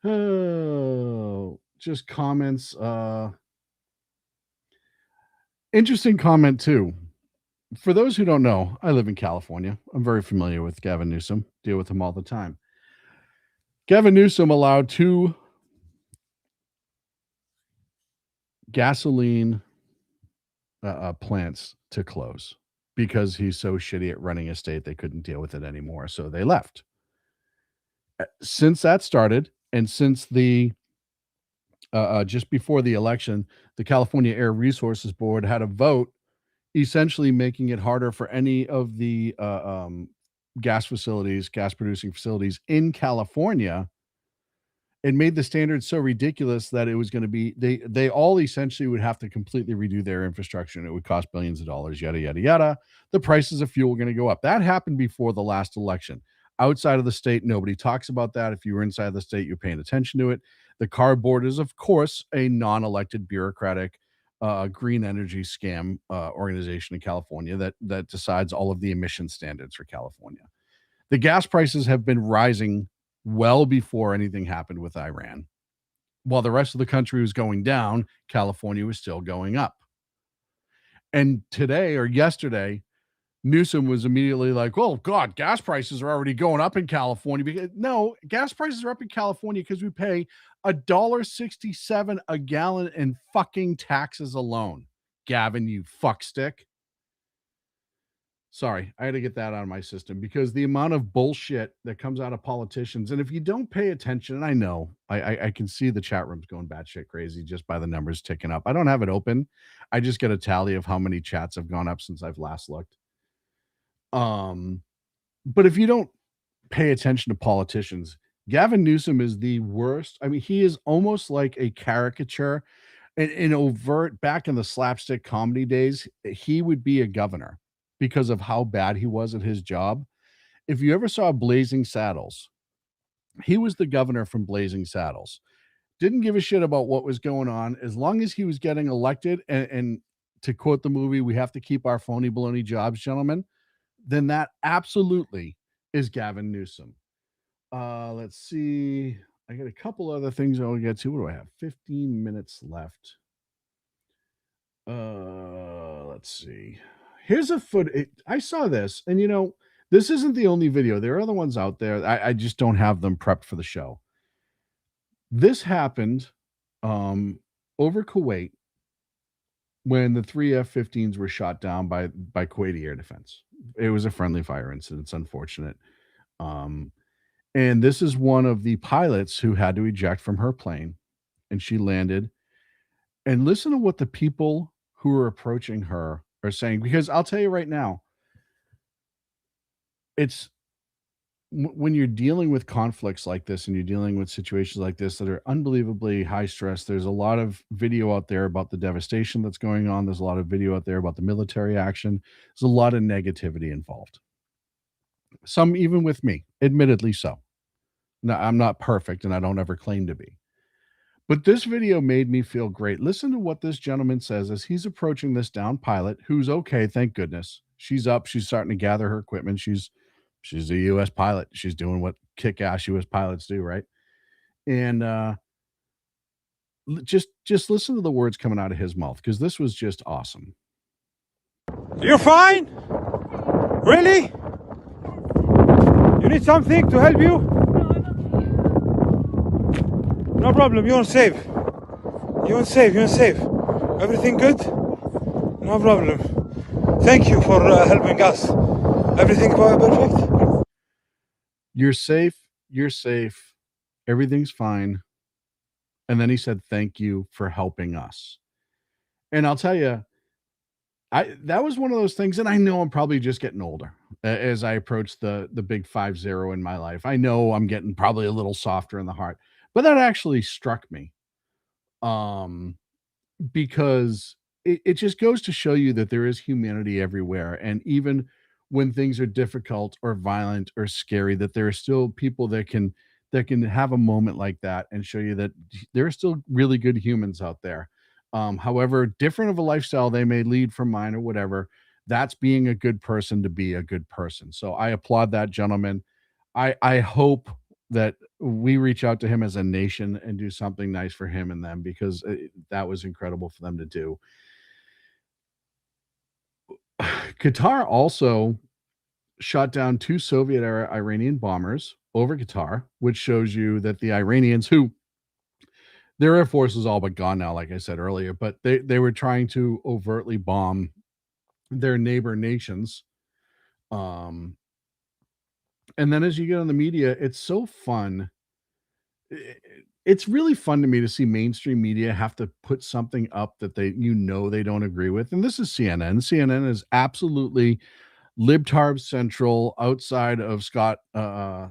Oh, just comments. Interesting comment too. For those who don't know, I live in California. I'm very familiar with Gavin Newsom. Deal with him all the time. Gavin Newsom allowed 2 gasoline plants to close because he's so shitty at running a state they couldn't deal with it anymore, so they left. Since that started, and since the just before the election, the California Air Resources Board had a vote essentially making it harder for any of the gas producing facilities in California. It made the standards so ridiculous that it was going to be, they all essentially would have to completely redo their infrastructure, and it would cost billions of dollars, yada, yada, yada. The prices of fuel were going to go up. That happened before the last election. Outside of the state, nobody talks about that. If you were inside the state, you're paying attention to it. The CAR board is, of course, a non-elected bureaucratic green energy scam organization in California that decides all of the emission standards for California. The gas prices have been rising well before anything happened with Iran. While the rest of the country was going down, California was still going up. And today or yesterday, Newsom was immediately like, "Oh God, gas prices are already going up in California." Because no, gas prices are up in California because we pay $1.67 a gallon in fucking taxes alone. Gavin, you fuckstick. Sorry, I had to get that out of my system, because the amount of bullshit that comes out of politicians, and if you don't pay attention, and I know, I can see the chat rooms going batshit crazy just by the numbers ticking up. I don't have it open. I just get a tally of how many chats have gone up since I've last looked. But if you don't pay attention to politicians, Gavin Newsom is the worst. I mean, he is almost like a caricature in overt, back in the slapstick comedy days, he would be a governor because of how bad he was at his job. If you ever saw Blazing Saddles, he was the governor from Blazing Saddles. Didn't give a shit about what was going on as long as he was getting elected. And to quote the movie, we have to keep our phony baloney jobs, gentlemen. Then that absolutely is Gavin Newsom. Let's see. I got a couple other things I'll get to. What do I have? 15 minutes left. Let's see. Here's a I saw this, and this isn't the only video. There are other ones out there. I just don't have them prepped for the show. This happened over Kuwait when the 3 F-15s were shot down by Kuwaiti Air Defense. It was a friendly fire incident. It's unfortunate. And this is one of the pilots who had to eject from her plane, and she landed. And listen to what the people who are approaching her are saying, because I'll tell you right now, it's when you're dealing with conflicts like this and you're dealing with situations like this that are unbelievably high stress. There's a lot of video out there about the devastation that's going on. There's a lot of video out there about the military action. There's a lot of negativity involved. Some even with me, admittedly so. Now, I'm not perfect and I don't ever claim to be. But this video made me feel great. Listen to what this gentleman says as he's approaching this down pilot who's okay, thank goodness. She's up. She's starting to gather her equipment. She's a U.S. pilot. She's doing what kick-ass U.S. pilots do, right? And just listen to the words coming out of his mouth, because this was just awesome. You're fine? Really? You need something to help you? No problem, you're safe. You're safe. Everything good? No problem. Thank you for helping us. Everything perfect? You're safe. Everything's fine. And then he said, thank you for helping us. And I'll tell you, that was one of those things, and I know I'm probably just getting older as I approach the big 50 in my life. I know I'm getting probably a little softer in the heart. But that actually struck me, because it just goes to show you that there is humanity everywhere. And even when things are difficult or violent or scary, that there are still people that can have a moment like that and show you that there are still really good humans out there. However different of a lifestyle they may lead from mine or whatever, that's being a good person to be a good person. So I applaud that gentleman. I hope that we reach out to him as a nation and do something nice for him and them, because that was incredible for them to do. Qatar also shot down 2 Soviet-era Iranian bombers over Qatar, which shows you that the Iranians, who their air force is all but gone now, like I said earlier, but they were trying to overtly bomb their neighbor nations. And then as you get on the media, it's so fun. It's really fun to me to see mainstream media have to put something up that they don't agree with. And this is CNN. CNN is absolutely libtard central outside of Scott. I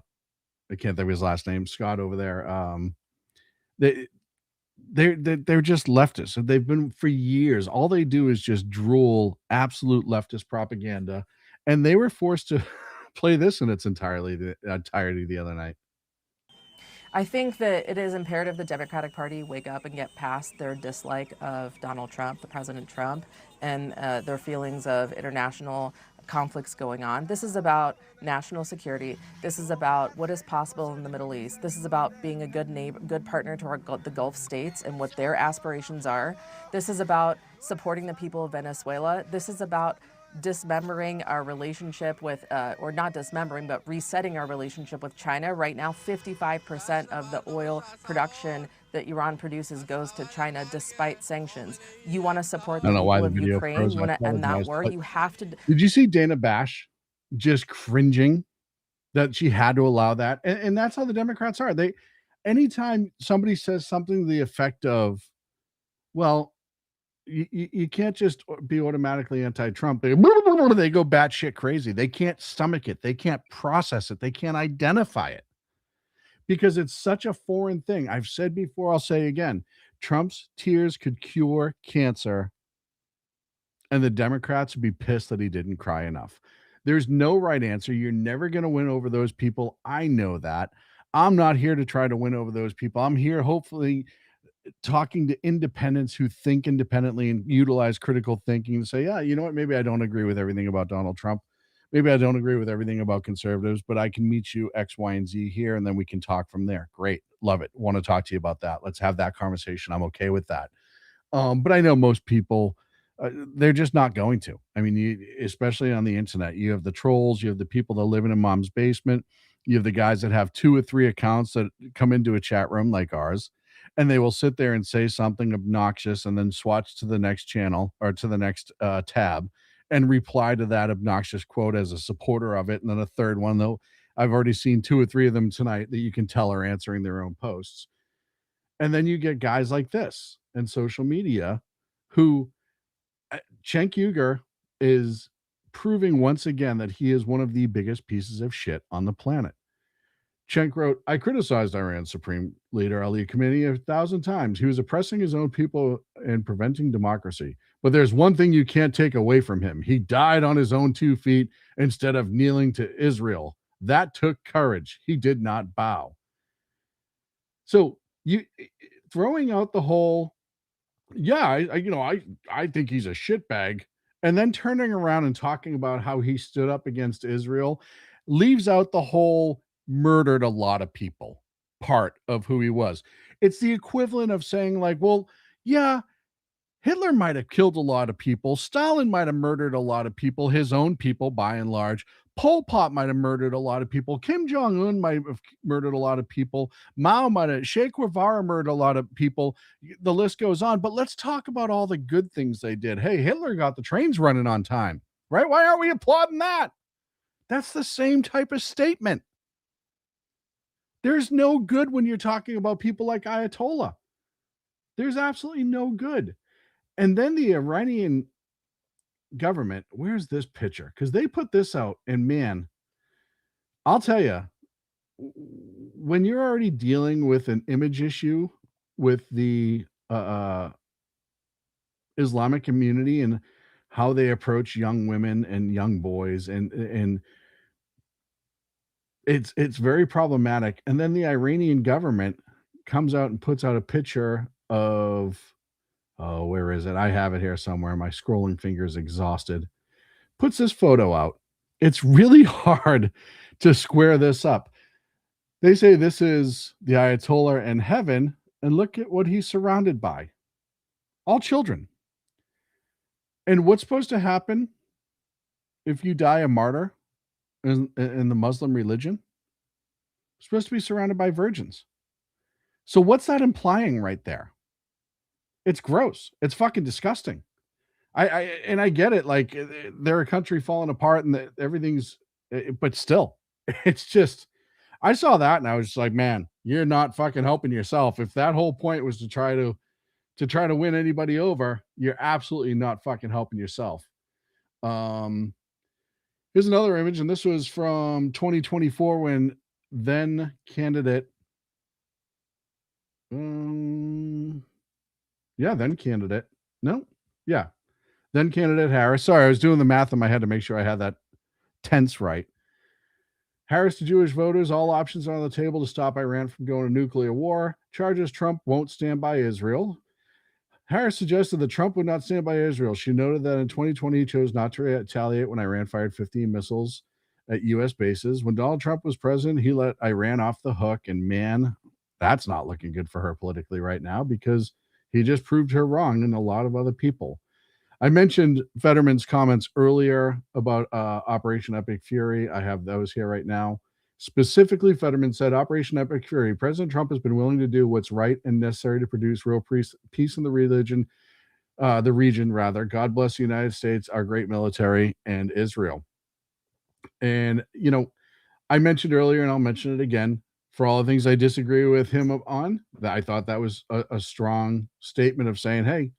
can't think of his last name. Scott over there. They're just leftists. And they've been for years. All they do is just drool absolute leftist propaganda. And they were forced to play this in its entirety the other night. I think that it is imperative the Democratic Party wake up and get past their dislike of Donald Trump, the President Trump, and their feelings of international conflicts going on. This is about national security. This is about what is possible in the Middle East. This is about being a good neighbor, good partner to the Gulf states and what their aspirations are. This is about supporting the people of Venezuela. This is about dismembering our relationship with, or not dismembering, but resetting our relationship with China. Right now, 55% of the oil production that Iran produces goes to China despite sanctions. You want to support the people of Ukraine, you want to end that war, you have to. Did you see Dana Bash just cringing that she had to allow that? And that's how the Democrats are. Anytime somebody says something to the effect of, well, you can't just be automatically anti-Trump. They go batshit crazy. They can't stomach it. They can't process it. They can't identify it because it's such a foreign thing. I've said before, I'll say again, Trump's tears could cure cancer, and the Democrats would be pissed that he didn't cry enough. There's no right answer. You're never going to win over those people. I know that. I'm not here to try to win over those people. I'm here, hopefully, talking to independents who think independently and utilize critical thinking to say, yeah, you know what? Maybe I don't agree with everything about Donald Trump. Maybe I don't agree with everything about conservatives, but I can meet you X, Y, and Z here, and then we can talk from there. Great. Love it. Want to talk to you about that. Let's have that conversation. I'm okay with that. But I know most people, they're just not going to. I mean, especially on the internet, you have the trolls, you have the people that live in a mom's basement, you have the guys that have 2 or 3 accounts that come into a chat room like ours, and they will sit there and say something obnoxious and then swatch to the next channel or to the next tab and reply to that obnoxious quote as a supporter of it. And then a third one, though, I've already seen 2 or 3 of them tonight that you can tell are answering their own posts. And then you get guys like this and social media who Cenk Uygur is proving once again that he is one of the biggest pieces of shit on the planet. Cenk wrote, I criticized Iran's Supreme Leader Ali Khamenei 1,000 times. He was oppressing his own people and preventing democracy. But there's one thing you can't take away from him. He died on his own 2 feet instead of kneeling to Israel. That took courage. He did not bow. So you throwing out the whole, yeah, I think he's a shitbag, and then turning around and talking about how he stood up against Israel leaves out the whole murdered a lot of people part of who he was. It's the equivalent of saying like, well, yeah, Hitler might have killed a lot of people. Stalin might have murdered a lot of people, his own people by and large. Pol Pot might have murdered a lot of people. Kim Jong-un might have murdered a lot of people. Mao might have, Che Guevara murdered a lot of people. The list goes on. But let's talk about all the good things they did. Hey, Hitler got the trains running on time, right? Why aren't we applauding that? That's the same type of statement. There's no good when you're talking about people like Ayatollah. There's absolutely no good. And then the Iranian government, where's this picture? Because they put this out, and man, I'll tell you, when you're already dealing with an image issue with the Islamic community and how they approach young women and young boys, and it's very problematic. And then the Iranian government comes out and puts out a picture of, oh, where is it? I have it here somewhere. My scrolling finger's exhausted. Puts this photo out. It's really hard to square this up. They say this is the Ayatollah in heaven, and look at what he's surrounded by. All children. And what's supposed to happen if you die a martyr in the Muslim religion? You're supposed to be surrounded by virgins. So what's that implying right there? It's gross. It's fucking disgusting. I get it. Like, they're a country falling apart and everything's, but still, it's just, I saw that and I was just like, man, you're not fucking helping yourself. If that whole point was to try to win anybody over, you're absolutely not fucking helping yourself. Here's another image, and this was from 2024 when then candidate, then candidate Harris. Sorry, I was doing the math in my head to make sure I had that tense right. Harris to Jewish voters, all options are on the table to stop Iran from going to nuclear war. Charges Trump won't stand by Israel. Harris suggested that Trump would not stand by Israel. She noted that in 2020, he chose not to retaliate when Iran fired 15 missiles at U.S. bases. When Donald Trump was president, he let Iran off the hook. And man, that's not looking good for her politically right now, because he just proved her wrong and a lot of other people. I mentioned Fetterman's comments earlier about Operation Epic Fury. I have those here right now. Specifically, Fetterman said, Operation Epic Fury, President Trump has been willing to do what's right and necessary to produce real peace in the region. God bless the United States, our great military, and Israel. And, I mentioned earlier, and I'll mention it again, for all the things I disagree with him on, that I thought that was a strong statement of saying, hey,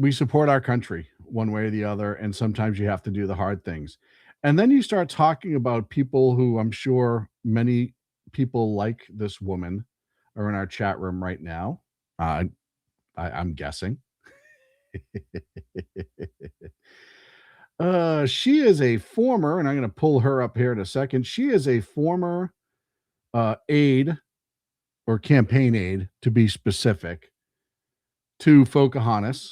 we support our country one way or the other, and sometimes you have to do the hard things. And then you start talking about people who I'm sure many people like this woman, are in our chat room right now. I'm guessing. She is a former, and I'm going to pull her up here in a second. She is a former aide or campaign aide, to be specific, to Senator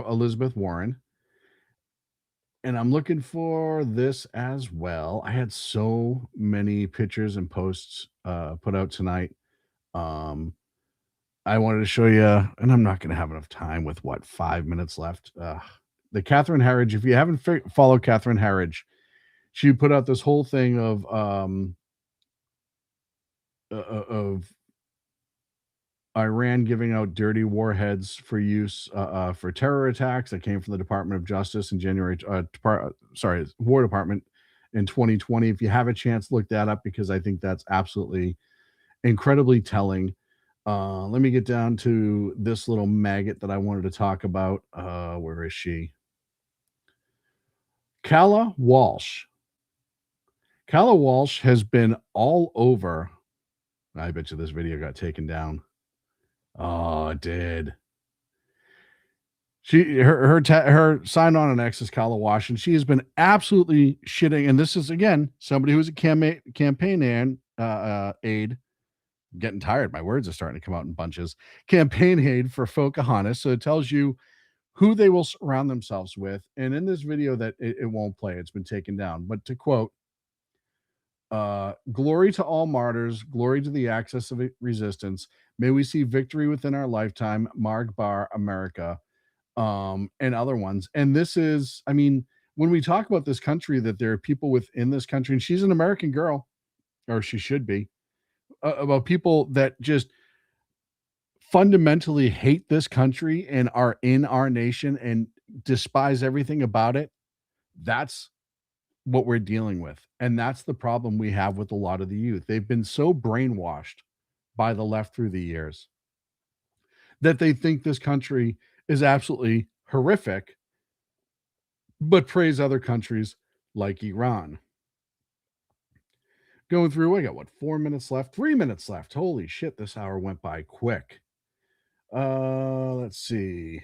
Elizabeth Warren. And I'm looking for this as well. I had so many pictures and posts put out tonight. I wanted to show you, and I'm not going to have enough time with 5 minutes left. The Catherine Herridge, if you haven't followed Catherine Herridge, she put out this whole thing of Iran giving out dirty warheads for use for terror attacks that came from the Department of Justice in War Department in 2020. If you have a chance, look that up, because I think that's absolutely incredibly telling. Let me get down to this little maggot that I wanted to talk about. Where is she? Calla Walsh. Calla Walsh has been all over. I bet you this video got taken down. Oh, it did. Her sign on an X is Calla Walsh, and she has been absolutely shitting. And this is, again, somebody who's a campaign aide. Getting tired. My words are starting to come out in bunches. Campaign aide for Pocahontas. So it tells you who they will surround themselves with. And in this video that it won't play, it's been taken down. But to quote, glory to all martyrs, glory to the axis of resistance. May we see victory within our lifetime, Marg Bar America, and other ones. And this is, I mean, when we talk about this country, that there are people within this country, and she's an American girl, or she should be, about people that just fundamentally hate this country and are in our nation and despise everything about it. That's what we're dealing with. And that's the problem we have with a lot of the youth. They've been so brainwashed by the left through the years that they think this country is absolutely horrific, but praise other countries like Iran. Going through, I got 4 minutes left, 3 minutes left. Holy shit, this hour went by quick. Let's see.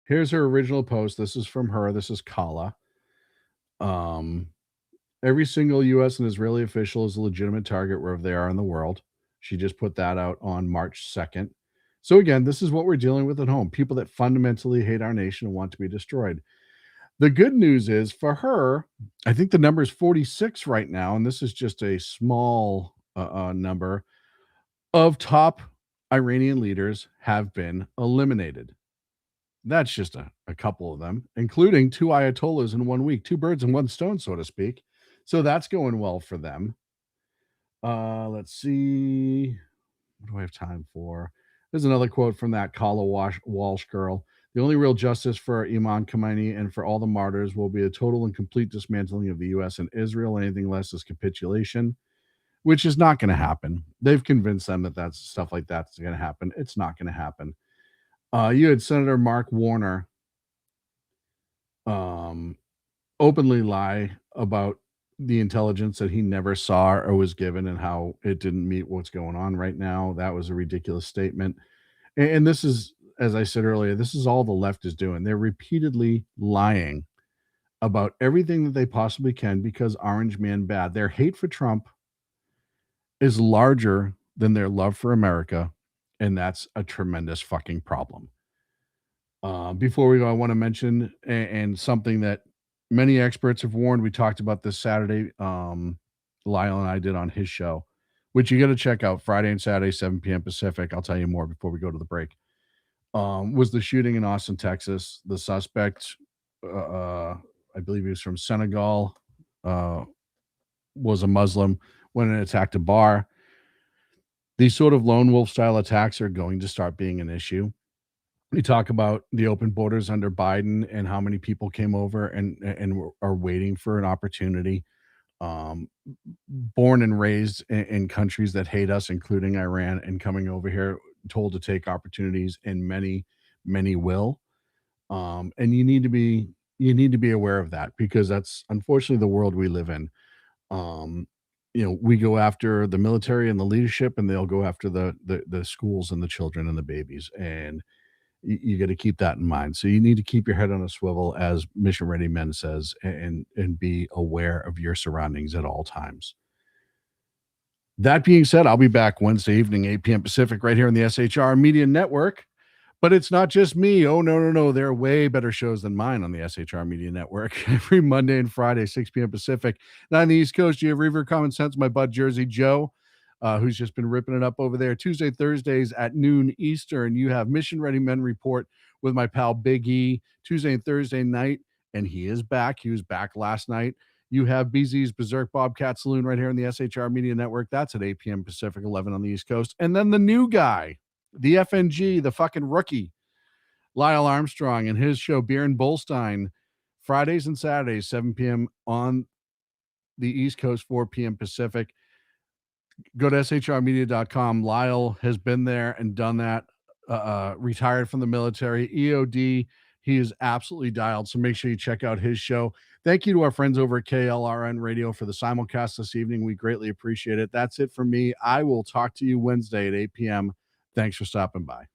Here's her original post. This is from her. This is Calla. Every single U.S. and Israeli official is a legitimate target wherever they are in the world. She just put that out on March 2nd. So again, this is what we're dealing with at home. People that fundamentally hate our nation and want to be destroyed. The good news is for her, I think the number is 46 right now, and this is just a small number of top Iranian leaders have been eliminated. That's just a couple of them, including 2 Ayatollahs in 1 week, 2 birds in 1 stone, so to speak. So that's going well for them. Let's see. What do I have time for? There's another quote from that Calla Walsh girl. The only real justice for Imam Khamenei and for all the martyrs will be a total and complete dismantling of the U.S. and Israel. Anything less is capitulation, which is not going to happen. They've convinced them that that's stuff like that's going to happen. It's not going to happen. You had Senator Mark Warner openly lie about the intelligence that he never saw or was given and how it didn't meet what's going on right now. That was a ridiculous statement. And this is, as I said earlier, this is all the left is doing. They're repeatedly lying about everything that they possibly can because Orange Man bad. Their hate for Trump is larger than their love for America, and that's a tremendous fucking problem. Before we go, I want to mention and something that many experts have warned. We talked about this Saturday. Lyle and I did on his show, which you got to check out Friday and Saturday, 7 p.m. Pacific. I'll tell you more before we go to the break. Was the shooting in Austin, Texas. The suspect, I believe he was from Senegal, was a Muslim, went and attacked a bar. These sort of lone wolf style attacks are going to start being an issue. We talk about the open borders under Biden and how many people came over and are waiting for an opportunity. Born and raised in countries that hate us, including Iran, and coming over here told to take opportunities, and many will. And you need to be aware of that, because that's unfortunately the world we live in. we go after the military and the leadership, and they'll go after the schools and the children and the babies. And you got to keep that in mind. So you need to keep your head on a swivel, as Mission Ready Men says, and be aware of your surroundings at all times. That being said, I'll be back Wednesday evening, 8 p.m. Pacific, right here on the SHR Media Network. But it's not just me. Oh, no. There are way better shows than mine on the SHR Media Network. Every Monday and Friday, 6 p.m. Pacific. Now on the East Coast, you have Reaver Common Sense, my bud Jersey Joe, who's just been ripping it up over there. Tuesday, Thursdays at noon Eastern, you have Mission Ready Men Report with my pal Big E, Tuesday and Thursday night, and he is back. He was back last night. You have BZ's Berserk Bobcat Saloon right here on the SHR Media Network. That's at 8 p.m. Pacific, 11 on the East Coast. And then the new guy, the FNG, the fucking rookie, Lyle Armstrong, and his show Beer and Bullstein, Fridays and Saturdays, 7 p.m. on the East Coast, 4 p.m. Pacific. Go to shrmedia.com. Lyle has been there and done that, retired from the military, EOD. He is absolutely dialed, so make sure you check out his show. Thank you to our friends over at KLRN Radio for the simulcast this evening. We greatly appreciate it. That's it for me. I will talk to you Wednesday at 8 p.m. Thanks for stopping by.